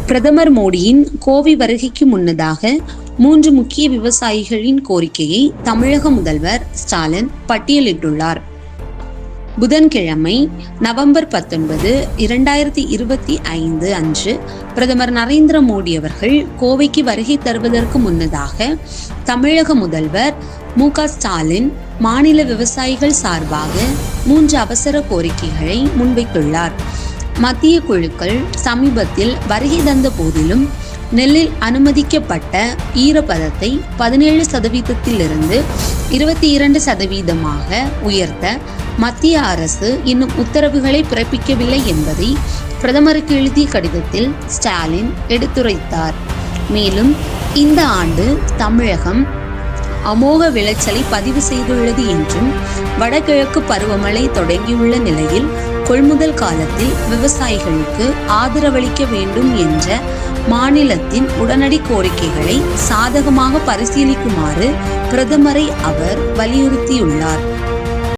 பிரதமர் மோடியின் கோவை வருகைக்கு முன்னதாக 3 முக்கிய விவசாயிகளின் கோரிக்கையை தமிழக முதல்வர் ஸ்டாலின் பட்டியலிட்டுள்ளார். புதன்கிழமை நவம்பர் 19, 2025 அன்று பிரதமர் நரேந்திர மோடி அவர்கள் கோவைக்கு வருகை தருவதற்கு முன்னதாக தமிழக முதல்வர் மு.க. ஸ்டாலின் மாநில விவசாயிகள் சார்பாக 3 அவசர கோரிக்கைகளை முன்வைத்துள்ளார். மத்திய குழுக்கள் சமீபத்தில் வருகை தந்த போதிலும் நெல்லில் அனுமதிக்கப்பட்ட ஈரப்பதத்தை 17% 22% உயர்த்த மத்திய அரசு இன்னும் உத்தரவுகளை பிறப்பிக்கவில்லை என்பதை பிரதமருக்கு எழுதிய கடிதத்தில் ஸ்டாலின் எடுத்துரைத்தார். மேலும் இந்த ஆண்டு தமிழகம் அமோக விளைச்சலை பதிவு செய்துள்ளது என்றும் வடகிழக்கு பருவமழை தொடங்கியுள்ள நிலையில் கொள்முதல் காலத்தில் விவசாயிகளுக்கு ஆதரவளிக்க வேண்டும் என்ற மாநிலத்தின் உடனடி கோரிக்கைகளை சாதகமாக பரிசீலிக்குமாறு பிரதமரை அவர் வலியுறுத்தியுள்ளார்.